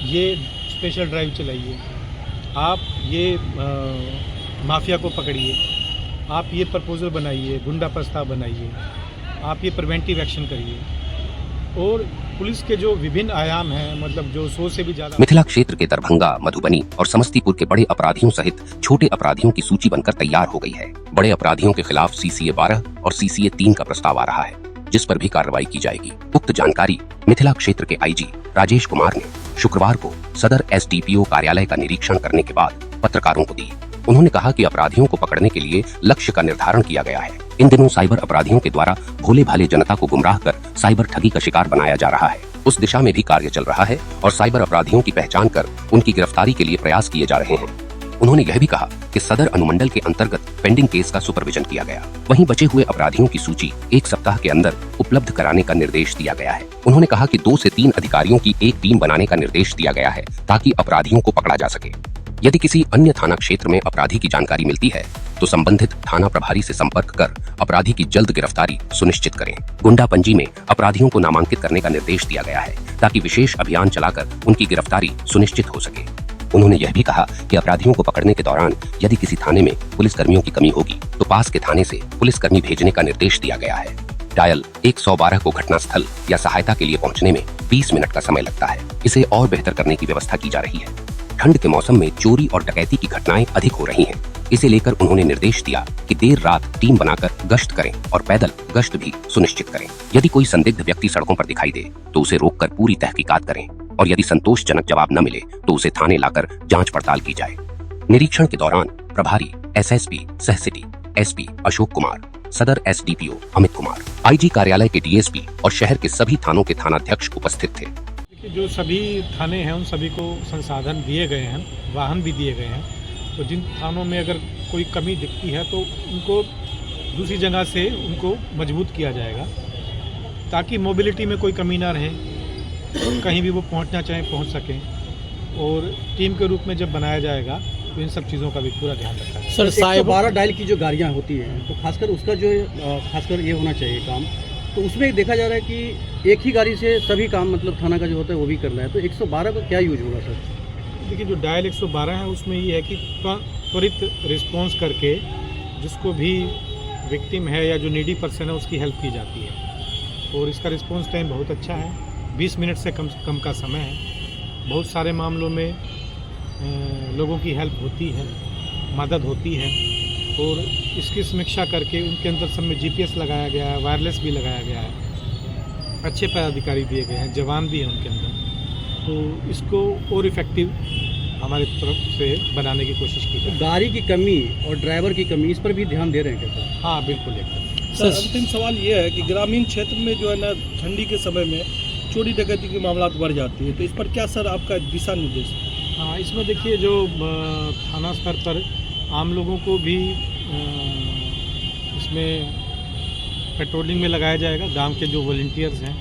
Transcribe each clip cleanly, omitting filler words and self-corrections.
ये special drive चलाइए, आप ये माफिया को पकड़िए, आप ये प्रपोजल बनाइए, गुंडा प्रस्ताव बनाइए, आप ये प्रिवेंटिव एक्शन करिए। और पुलिस के जो विभिन्न आयाम हैं, मतलब जो 100 से भी ज़्यादा। मिथिला क्षेत्र के दरभंगा, मधुबनी और समस्तीपुर के बड़े अपराधियों सहित छोटे अपराधियों की सूची बनकर तैयार हो गई है। बड़े अपराधियों के खिलाफ CCA 12 और CCA 3 का प्रस्ताव आ रहा है, जिस पर भी कार्रवाई की जाएगी। उक्त जानकारी मिथिला क्षेत्र के IG राजेश कुमार ने शुक्रवार को सदर SDPO कार्यालय का निरीक्षण करने के बाद पत्रकारों को दी। उन्होंने कहा कि अपराधियों को पकड़ने के लिए लक्ष्य का निर्धारण किया गया है। इन दिनों साइबर अपराधियों के द्वारा भोले भाले जनता को गुमराह कर साइबर ठगी का शिकार बनाया जा रहा है। उस दिशा में भी कार्य चल रहा है और साइबर अपराधियों की पहचान कर उनकी गिरफ्तारी के लिए प्रयास किए जा रहे हैं। उन्होंने यह भी कहा कि सदर अनुमंडल के अंतर्गत पेंडिंग केस का सुपरविजन किया गया। वहीं बचे हुए अपराधियों की सूची 1 सप्ताह के अंदर उपलब्ध कराने का निर्देश दिया गया है। उन्होंने कहा कि 2 से 3 अधिकारियों की एक टीम बनाने का निर्देश दिया गया है ताकि अपराधियों को पकड़ा जा सके। यदि किसी अन्य थाना क्षेत्र में अपराधी की जानकारी मिलती है तो संबंधित थाना प्रभारी से संपर्क कर अपराधी की जल्द गिरफ्तारी सुनिश्चित करें। गुंडा पंजी में अपराधियों को नामांकित करने का निर्देश दिया गया है ताकि विशेष अभियान चलाकर उनकी गिरफ्तारी सुनिश्चित हो सके। उन्होंने यह भी कहा कि अपराधियों को पकड़ने के दौरान यदि किसी थाने में पुलिसकर्मियों की कमी होगी तो पास के थाने से पुलिसकर्मी भेजने का निर्देश दिया गया है। डायल 112 को घटनास्थल या सहायता के लिए पहुंचने में 20 मिनट का समय लगता है। इसे और बेहतर करने की व्यवस्था की जा रही है। ठंड के मौसम में चोरी और डकैती की घटनाएं अधिक हो रही हैं। इसे लेकर उन्होंने निर्देश दिया कि देर रात टीम बनाकर गश्त करें और पैदल गश्त भी सुनिश्चित करें। यदि कोई संदिग्ध व्यक्ति सड़कों पर दिखाई दे तो उसे रोककर पूरी तहकीकात करें और यदि संतोषजनक जवाब न मिले तो उसे थाने लाकर जांच पड़ताल की जाए। निरीक्षण के दौरान प्रभारी SSP सह सिटी SP अशोक कुमार, सदर SDPO अमित कुमार, IG कार्यालय के DSP और शहर के सभी थानों के थानाध्यक्ष उपस्थित थे। जो सभी थाने हैं उन सभी को संसाधन दिए गए हैं, वाहन भी दिए गए हैं। तो जिन थानों में अगर कोई कमी दिखती है तो उनको दूसरी जगह से उनको मजबूत किया जाएगा ताकि मोबिलिटी में कोई कमी ना रहे, कहीं भी वो पहुंचना चाहें पहुंच सकें। और टीम के रूप में जब बनाया जाएगा तो इन सब चीज़ों का भी पूरा ध्यान रखा जाए। सर 112 डायल की जो गाड़ियाँ होती हैं तो खासकर उसका जो खासकर ये होना चाहिए काम, तो उसमें देखा जा रहा है कि एक ही गाड़ी से सभी काम मतलब थाना का जो होता है वो भी करना है, तो 112 का क्या यूज होगा सर? देखिए जो डायल 112 है उसमें ये है कि त्वरित रिस्पॉन्स करके जिसको भी विक्टिम है या जो नीडी पर्सन है उसकी हेल्प की जाती है। और इसका रिस्पॉन्स टाइम बहुत अच्छा है, 20 मिनट से कम का समय है। बहुत सारे मामलों में लोगों की हेल्प होती है, मदद होती है। और इसकी समीक्षा करके उनके अंदर सब में GPS लगाया गया है, वायरलेस भी लगाया गया है, अच्छे पदाधिकारी दिए गए हैं, जवान भी हैं उनके अंदर। तो इसको और इफेक्टिव हमारी तरफ से बनाने की कोशिश की जाए। गाड़ी की कमी और ड्राइवर की कमी इस पर भी ध्यान दे रहे हैं क्या सर? हाँ बिल्कुल एकदम। सर अंतिम सवाल ये है कि ग्रामीण क्षेत्र में जो है ना ठंडी के समय में चोरी डकैती के मामला बढ़ जाती है, तो इस पर क्या सर आपका दिशा निर्देश? हाँ, इसमें देखिए जो थाना स्तर पर आम लोगों को भी इसमें पेट्रोलिंग में लगाया जाएगा। गांव के जो वॉलंटियर्स हैं,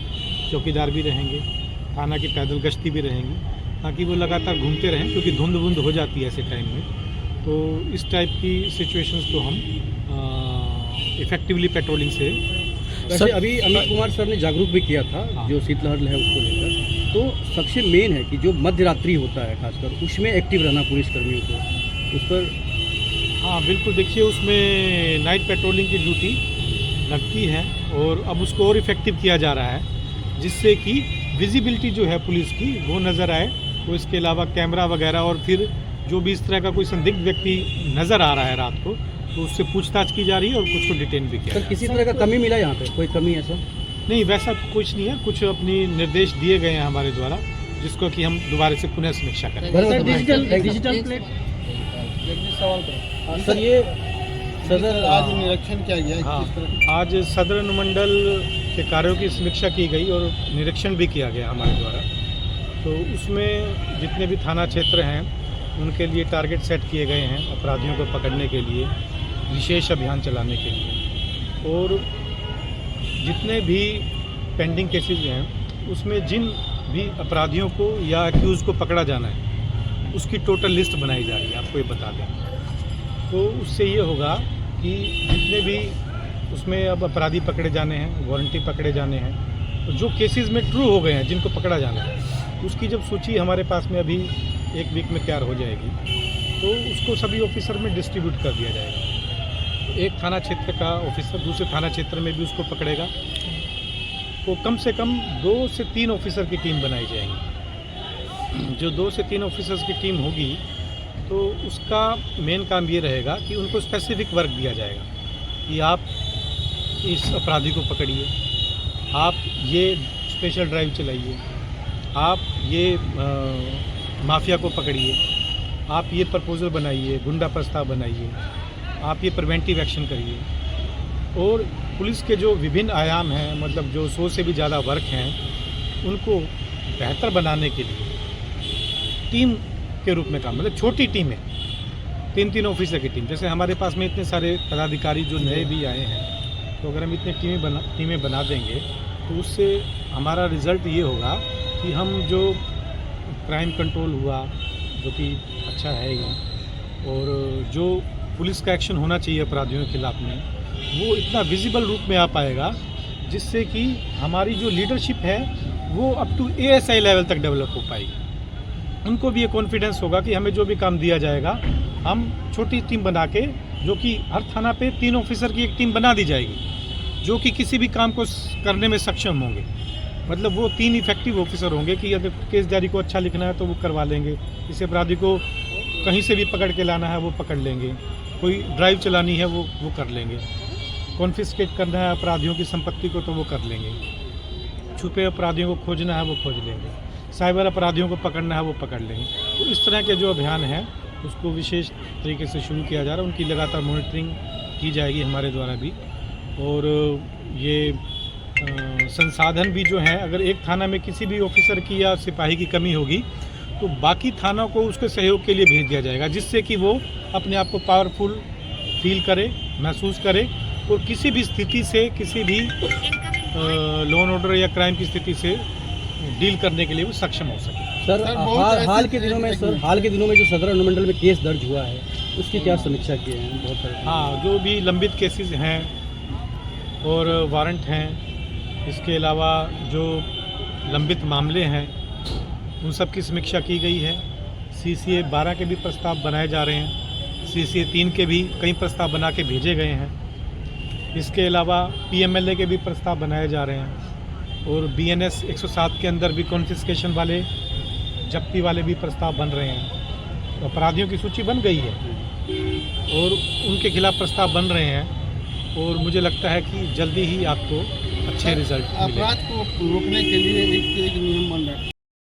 चौकीदार भी रहेंगे, थाना की पैदल गश्ती भी रहेंगी ताकि वो लगातार घूमते रहें, क्योंकि धुंध वुंध हो जाती है ऐसे टाइम में। तो इस टाइप की सिचुएशंस को हम इफेक्टिवली पेट्रोलिंग से। वैसे अभी अमित कुमार सर ने जागरूक भी किया था जो शीतलहर है उसको लेकर, तो सबसे मेन है कि जो मध्य रात्रि होता है खासकर उसमें एक्टिव रहना पुलिस कर्मियों को, उस पर। हाँ बिल्कुल, देखिए उसमें नाइट पेट्रोलिंग की ड्यूटी लगती है और अब उसको और इफेक्टिव किया जा रहा है जिससे कि विजिबिलिटी जो है पुलिस की वो नज़र आए। तो इसके अलावा कैमरा वगैरह, और फिर जो भी इस तरह का कोई संदिग्ध व्यक्ति नज़र आ रहा है रात को तो उससे पूछताछ की जा रही है और कुछ को डिटेन भी किया जा रहा है। किसी तरह का कमी मिला यहाँ पे? कोई कमी है सर? नहीं, वैसा कुछ नहीं है। कुछ अपनी निर्देश दिए गए हैं हमारे द्वारा जिसको कि हम दोबारा से पुनः समीक्षा करें। डिजिटल प्लेट सर, ये सदर आज निरीक्षण किया गया है। हाँ, आज सदर अनुमंडल के कार्यों की समीक्षा की गई और निरीक्षण भी किया गया हमारे द्वारा। तो उसमें जितने भी थाना क्षेत्र हैं उनके लिए टारगेट सेट किए गए हैं अपराधियों को पकड़ने के लिए, विशेष अभियान चलाने के लिए। और जितने भी पेंडिंग केसेस हैं उसमें जिन भी अपराधियों को या एक्यूज़ को पकड़ा जाना है उसकी टोटल लिस्ट बनाई जा रही है, आपको ये बता दें। तो उससे ये होगा कि जितने भी उसमें अब अपराधी पकड़े जाने हैं, वारंटी पकड़े जाने हैं, तो जो केसेस में ट्रू हो गए हैं जिनको पकड़ा जाना है उसकी जब सूची हमारे पास में अभी 1 वीक में तैयार हो जाएगी तो उसको सभी ऑफिसर में डिस्ट्रीब्यूट कर दिया जाएगा। तो एक थाना क्षेत्र का ऑफिसर दूसरे थाना क्षेत्र में भी उसको पकड़ेगा, तो कम से कम 2 से 3 ऑफिसर की टीम बनाई जाएगी। जो 2 से 3 ऑफिसर्स की टीम होगी तो उसका मेन काम ये रहेगा कि उनको स्पेसिफिक वर्क दिया जाएगा कि आप इस अपराधी को पकड़िए, आप ये स्पेशल ड्राइव चलाइए, आप ये माफिया को पकड़िए, आप ये प्रपोजल बनाइए, गुंडा प्रस्ताव बनाइए, आप ये प्रिवेंटिव एक्शन करिए। और पुलिस के जो विभिन्न आयाम हैं, मतलब जो 100 से भी ज़्यादा वर्क हैं, उनको बेहतर बनाने के लिए टीम के रूप में काम, मतलब छोटी टीमें, 3-3 ऑफिसर की टीम। जैसे हमारे पास में इतने सारे पदाधिकारी जो नए भी आए हैं, तो अगर हम इतने टीमें बना देंगे तो उससे हमारा रिज़ल्ट ये होगा कि हम जो क्राइम कंट्रोल हुआ, जो कि अच्छा है ही, और जो पुलिस का एक्शन होना चाहिए अपराधियों के खिलाफ में, वो इतना विजिबल रूप में आ पाएगा जिससे कि हमारी जो लीडरशिप है वो अप टू ASI लेवल तक डेवलप हो पाएगी। उनको भी ये कॉन्फिडेंस होगा कि हमें जो भी काम दिया जाएगा, हम छोटी टीम बना के, जो कि हर थाना पे 3 ऑफिसर की एक टीम बना दी जाएगी, जो कि किसी भी काम को करने में सक्षम होंगे। मतलब वो 3 इफेक्टिव ऑफिसर होंगे कि अगर केस डायरी को अच्छा लिखना है तो वो करवा लेंगे, इस अपराधी को कहीं से भी पकड़ के लाना है वो पकड़ लेंगे, कोई ड्राइव चलानी है वो कर लेंगे, कॉन्फिस्केट करना है अपराधियों की संपत्ति को तो वो कर लेंगे, छुपे अपराधियों को खोजना है वो खोज लेंगे, साइबर अपराधियों को पकड़ना है वो पकड़ लेंगे। तो इस तरह के जो अभियान हैं उसको विशेष तरीके से शुरू किया जा रहा है, उनकी लगातार मॉनिटरिंग की जाएगी हमारे द्वारा भी। और ये संसाधन भी जो हैं, अगर एक थाना में किसी भी ऑफिसर की या सिपाही की कमी होगी तो बाकी थानों को उसके सहयोग के लिए भेज दिया जाएगा, जिससे कि वो अपने आप को पावरफुल फील करे, महसूस करे, और किसी भी स्थिति से, किसी भी लॉ एंड ऑर्डर या क्राइम की स्थिति से डील करने के लिए वो सक्षम हो सके। सर, हाल के दिनों में जो सदर अनुमंडल में केस दर्ज हुआ है उसकी क्या समीक्षा की है? बहुत सारे, हाँ, जो भी लंबित केसेस हैं और वारंट हैं, इसके अलावा जो लंबित मामले हैं उन सब की समीक्षा की गई है। CCA 12 के भी प्रस्ताव बनाए जा रहे हैं, CCA 3 के भी कई प्रस्ताव बना के भेजे गए हैं। इसके अलावा PMLA के भी प्रस्ताव बनाए जा रहे हैं, और BNS 107 के अंदर भी कॉन्फिस्केशन वाले, जब्ती वाले भी प्रस्ताव बन रहे हैं। तो अपराधियों की सूची बन गई है और उनके खिलाफ प्रस्ताव बन रहे हैं, और मुझे लगता है कि जल्दी ही आपको अच्छे रिजल्ट मिलेंगे। अपराध को रोकने के लिए एक नियम बन रहा है।